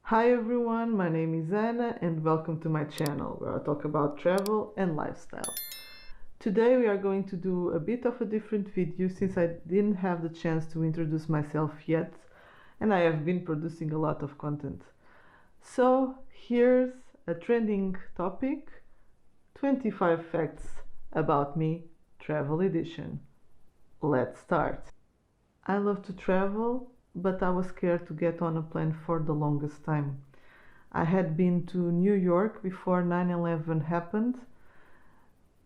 Hi everyone, my name is Anna and welcome to my channel where I talk about travel and lifestyle. Today we are going to do a bit of a different video since I didn't have the chance to introduce myself yet and I have been producing a lot of content. So here's a trending topic, 25 facts about me, travel edition. Let's start. I love to travel, but I was scared to get on a plane for the longest time. I had been to New York before 9/11 happened,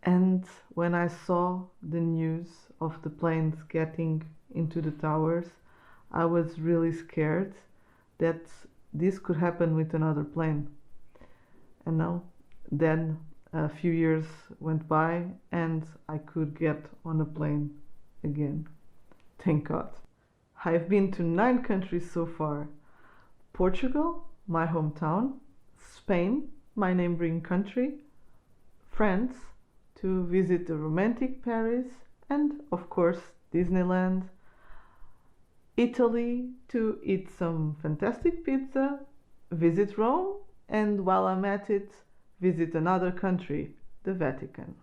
and when I saw the news of the planes getting into the towers, I was really scared that this could happen with another plane. And now, then a few years went by and I could get on a plane again. Thank God. I've been to 9 countries so far: Portugal, my hometown; Spain, my neighboring country; France, to visit the romantic Paris and, of course, Disneyland; Italy, to eat some fantastic pizza; visit Rome, and while I'm at it, visit another country, the Vatican.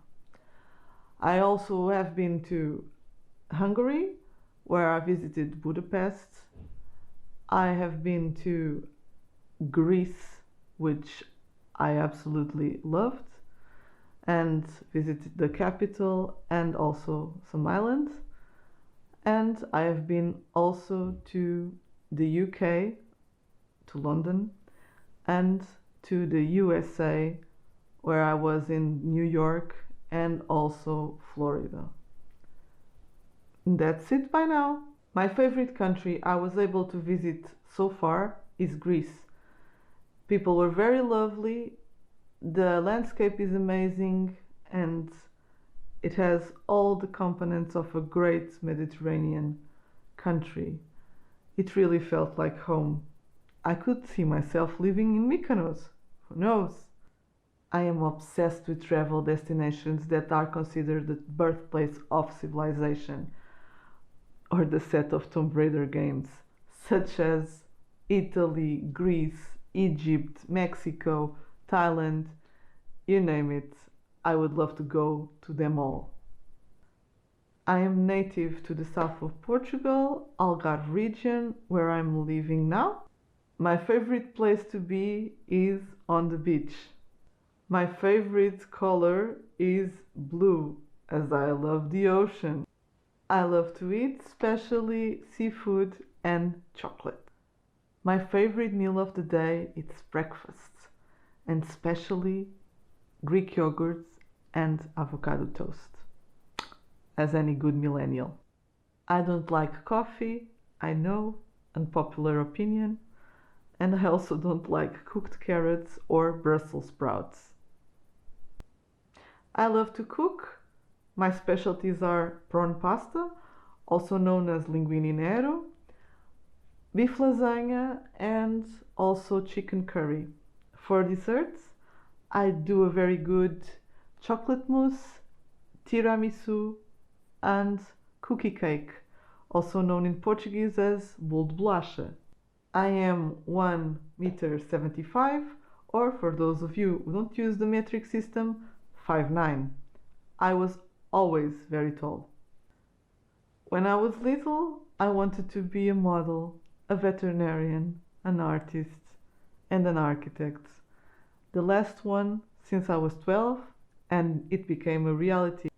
I also have been to Hungary, where I visited Budapest. I have been to Greece, which I absolutely loved, and visited the capital and also some islands. And I have been also to the UK, to London, and to the USA, where I was in New York and also Florida. That's it by now. My favorite country I was able to visit so far is Greece. People were very lovely, the landscape is amazing, and it has all the components of a great Mediterranean country. It really felt like home. I could see myself living in Mykonos. Who knows? I am obsessed with travel destinations that are considered the birthplace of civilization or the set of Tomb Raider games, such as Italy, Greece, Egypt, Mexico, Thailand, you name it. I would love to go to them all. I am native to the south of Portugal, Algarve region, where I'm living now. My favorite place to be is on the beach. My favorite color is blue, as I love the ocean. I love to eat, especially seafood and chocolate. My favorite meal of the day is breakfast, and especially Greek yogurts and avocado toast, as any good millennial. I don't like coffee, I know, unpopular opinion, and I also don't like cooked carrots or Brussels sprouts. I love to cook. My specialties are prawn pasta, also known as linguine nero, beef lasagna, and also chicken curry. For desserts, I do a very good chocolate mousse, tiramisu, and cookie cake, also known in Portuguese as bolo de bolacha. I am 1 meter 75, or for those of you who don't use the metric system, 5'9". I was always very tall. When I was little, I wanted to be a model, a veterinarian, an artist, and an architect. The last one since I was 12, and it became a reality.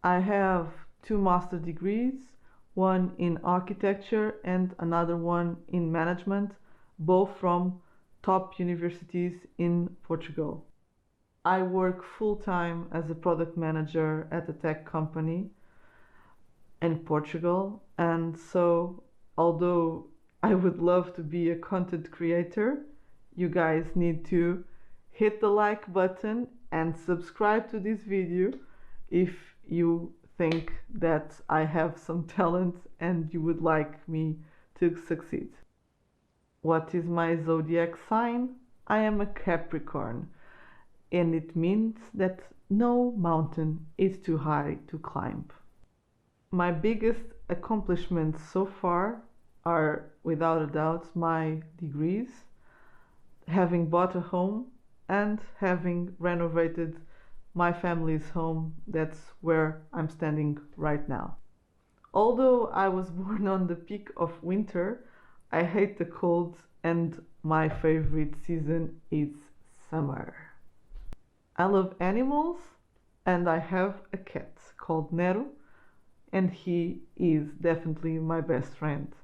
I have 2 master degrees, one in architecture and another one in management, both from top universities in Portugal. I work full-time as a product manager at a tech company in Portugal, and so although I would love to be a content creator, you guys need to hit the like button and subscribe to this video if you think that I have some talent and you would like me to succeed. What is my zodiac sign? I am a Capricorn, and it means that no mountain is too high to climb. My biggest accomplishments so far are, without a doubt, my degrees. having bought a home and having renovated my family's home. That's where I'm standing right now. Although I was born on the peak of winter, I hate the cold and my favorite season is summer. I love animals and I have a cat called Nero, and he is definitely my best friend.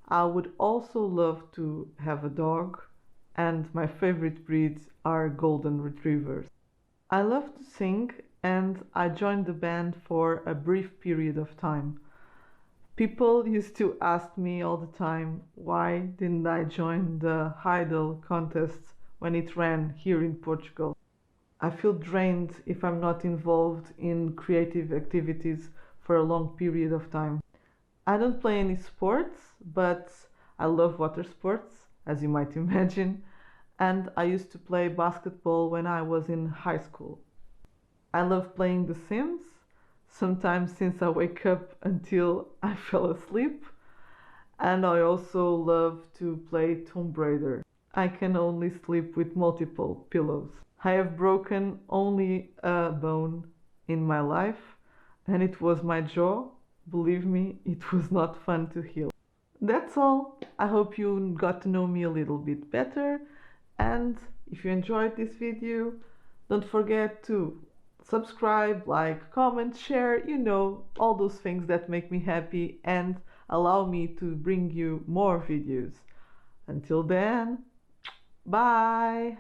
I would also love to have a dog, and my favorite breeds are golden retrievers. I love to sing and I joined the band for a brief period of time. People used to ask me all the time why didn't I join the Idol contest when it ran here in Portugal. I feel drained if I'm not involved in creative activities for a long period of time. I don't play any sports, but I love water sports, as you might imagine, and I used to play basketball when I was in high school. I love playing The Sims, sometimes since I wake up until I fell asleep, and I also love to play Tomb Raider. I can only sleep with multiple pillows. I have broken only a bone in my life, and it was my jaw. Believe me, it was not fun to heal. That's all. I hope you got to know me a little bit better, and if you enjoyed this video, don't forget to subscribe, like, comment, share, all those things that make me happy and allow me to bring you more videos. Until then, bye!